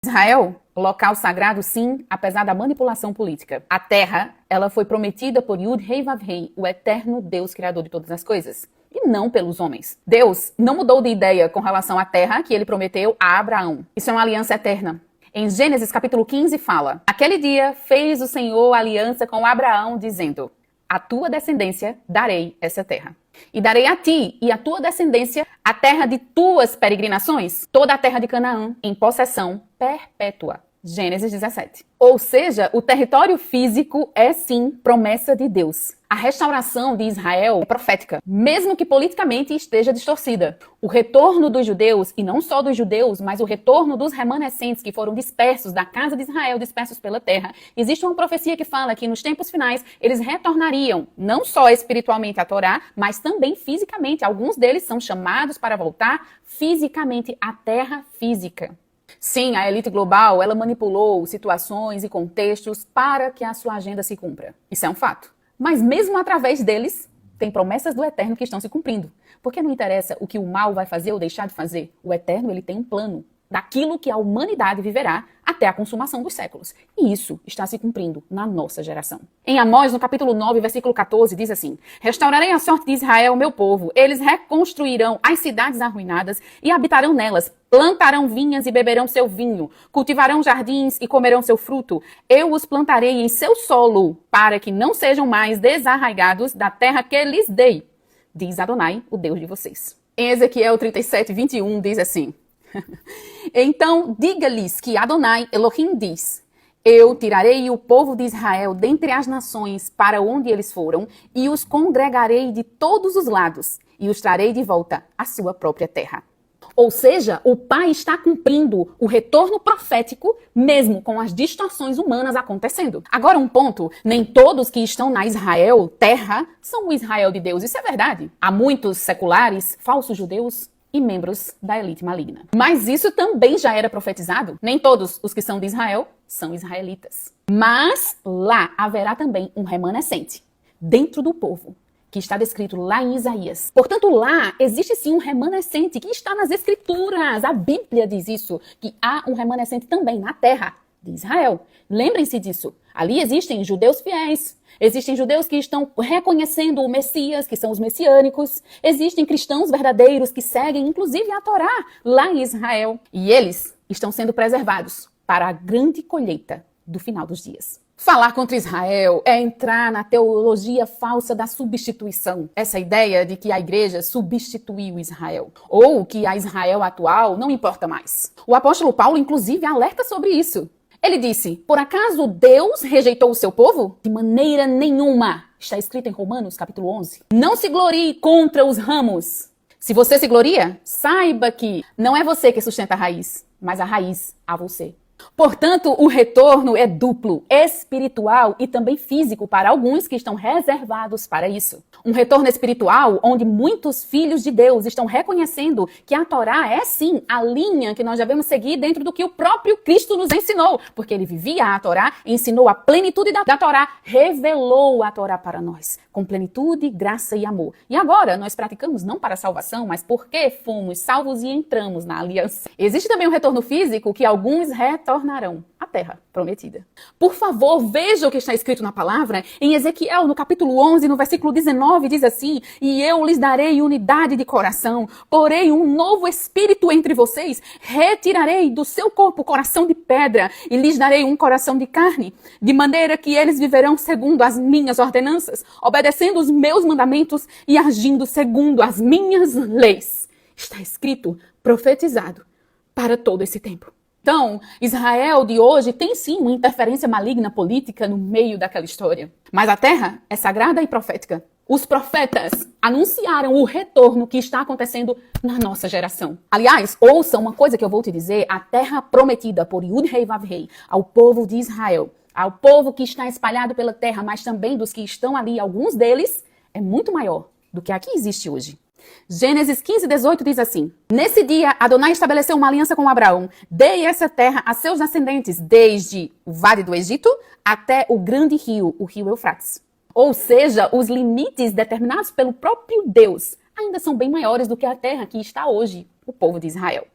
Israel, local sagrado sim, apesar da manipulação política. A terra, ela foi prometida por Yud-Hei-Vav-Hei, o eterno Deus criador de todas as coisas, e não pelos homens. Deus não mudou de ideia com relação à terra que ele prometeu a Abraão. Isso é uma aliança eterna. Em Gênesis capítulo 15 fala: aquele dia fez o Senhor aliança com Abraão, dizendo: a tua descendência darei essa terra. E darei a ti e a tua descendência a terra de tuas peregrinações, toda a terra de Canaã, em possessão perpétua. Gênesis 17. Ou seja, o território físico é sim promessa de Deus. A restauração de Israel é profética, mesmo que politicamente esteja distorcida. O retorno dos judeus, e não só dos judeus, mas o retorno dos remanescentes que foram dispersos da casa de Israel, dispersos pela terra. Existe uma profecia que fala que nos tempos finais eles retornariam, não só espiritualmente à Torá, mas também fisicamente. Alguns deles são chamados para voltar fisicamente à terra física. Sim, a elite global, ela manipulou situações e contextos para que a sua agenda se cumpra. Isso é um fato. Mas mesmo através deles, tem promessas do Eterno que estão se cumprindo. Porque não interessa o que o mal vai fazer ou deixar de fazer. O Eterno, ele tem um plano daquilo que a humanidade viverá até a consumação dos séculos. E isso está se cumprindo na nossa geração. Em Amós, no capítulo 9, versículo 14, diz assim: restaurarei a sorte de Israel, meu povo. Eles reconstruirão as cidades arruinadas e habitarão nelas. Plantarão vinhas e beberão seu vinho. Cultivarão jardins e comerão seu fruto. Eu os plantarei em seu solo, para que não sejam mais desarraigados da terra que lhes dei, diz Adonai, o Deus de vocês. Em Ezequiel 37, 21, diz assim: então diga-lhes que Adonai Elohim diz: eu tirarei o povo de Israel dentre as nações para onde eles foram e os congregarei de todos os lados e os trarei de volta à sua própria terra. Ou seja, o Pai está cumprindo o retorno profético mesmo com as distorções humanas acontecendo. Agora um ponto, nem todos que estão na Israel, terra, são o Israel de Deus. Isso é verdade. Há muitos seculares, falsos judeus e membros da elite maligna. Mas isso também já era profetizado. Nem todos os que são de Israel são israelitas. Mas lá haverá também um remanescente dentro do povo, que está descrito lá em Isaías. Portanto, lá existe sim um remanescente que está nas Escrituras. A Bíblia diz isso, que há um remanescente também na terra de Israel. Lembrem-se disso. Ali existem judeus fiéis. Existem judeus que estão reconhecendo o Messias, que são os messiânicos. Existem cristãos verdadeiros que seguem, inclusive, a Torá lá em Israel. E eles estão sendo preservados para a grande colheita do final dos dias. Falar contra Israel é entrar na teologia falsa da substituição. Essa ideia de que a igreja substituiu Israel. Ou que a Israel atual não importa mais. O apóstolo Paulo, inclusive, alerta sobre isso. Ele disse: por acaso Deus rejeitou o seu povo? De maneira nenhuma. Está escrito em Romanos, capítulo 11. Não se glorie contra os ramos. Se você se gloria, saiba que não é você que sustenta a raiz, mas a raiz a você. Portanto, o retorno é duplo, espiritual e também físico para alguns que estão reservados para isso. Um retorno espiritual onde muitos filhos de Deus estão reconhecendo que a Torá é sim a linha que nós devemos seguir dentro do que o próprio Cristo nos ensinou, porque ele vivia a Torá, ensinou a plenitude da Torá, revelou a Torá para nós, com plenitude, graça e amor. E agora nós praticamos não para a salvação, mas porque fomos salvos e entramos na aliança. Existe também um retorno físico que alguns retornarão à terra prometida. Por favor, veja o que está escrito na palavra. Em Ezequiel, no capítulo 11, no versículo 19, diz assim: e eu lhes darei unidade de coração, porei um novo espírito entre vocês, retirarei do seu corpo o coração de pedra e lhes darei um coração de carne, de maneira que eles viverão segundo as minhas ordenanças, obedecendo os meus mandamentos e agindo segundo as minhas leis. Está escrito, profetizado para todo esse tempo. Então, Israel de hoje tem sim uma interferência maligna política no meio daquela história. Mas a terra é sagrada e profética. Os profetas anunciaram o retorno que está acontecendo na nossa geração. Aliás, ouça uma coisa que eu vou te dizer: a terra prometida por Yud-Hei-Vav-Hei ao povo de Israel, ao povo que está espalhado pela terra, mas também dos que estão ali, alguns deles, é muito maior do que a que existe hoje. Gênesis 15, 18 diz assim: nesse dia, Adonai estabeleceu uma aliança com Abraão. Dei essa terra a seus descendentes, desde o vale do Egito até o grande rio, o rio Eufrates. Ou seja, os limites determinados pelo próprio Deus ainda são bem maiores do que a terra que está hoje, o povo de Israel.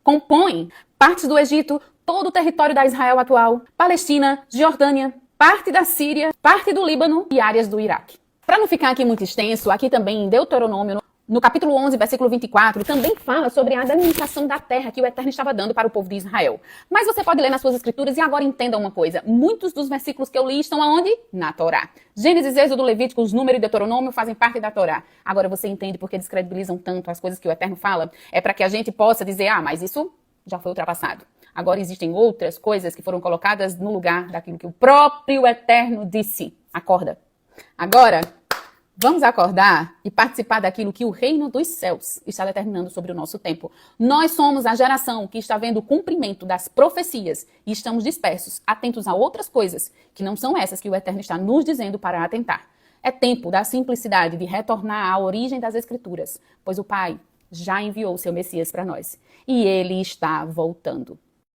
Compõem partes do Egito, todo o território da Israel atual, Palestina, Jordânia, parte da Síria, parte do Líbano e áreas do Iraque. Para não ficar aqui muito extenso, aqui também em Deuteronômio, no capítulo 11, versículo 24, também fala sobre a delimitação da terra que o Eterno estava dando para o povo de Israel. Mas você pode ler nas suas escrituras e agora entenda uma coisa. Muitos dos versículos que eu li estão aonde? Na Torá. Gênesis, Êxodo, Levíticos, Número e Deuteronômio fazem parte da Torá. Agora você entende por que descredibilizam tanto as coisas que o Eterno fala? É para que a gente possa dizer, mas isso já foi ultrapassado. Agora existem outras coisas que foram colocadas no lugar daquilo que o próprio Eterno disse. Acorda. Agora, vamos acordar e participar daquilo que o reino dos céus está determinando sobre o nosso tempo. Nós somos a geração que está vendo o cumprimento das profecias e estamos dispersos, atentos a outras coisas que não são essas que o Eterno está nos dizendo para atentar. É tempo da simplicidade de retornar à origem das Escrituras, pois o Pai já enviou o seu Messias para nós e ele está voltando.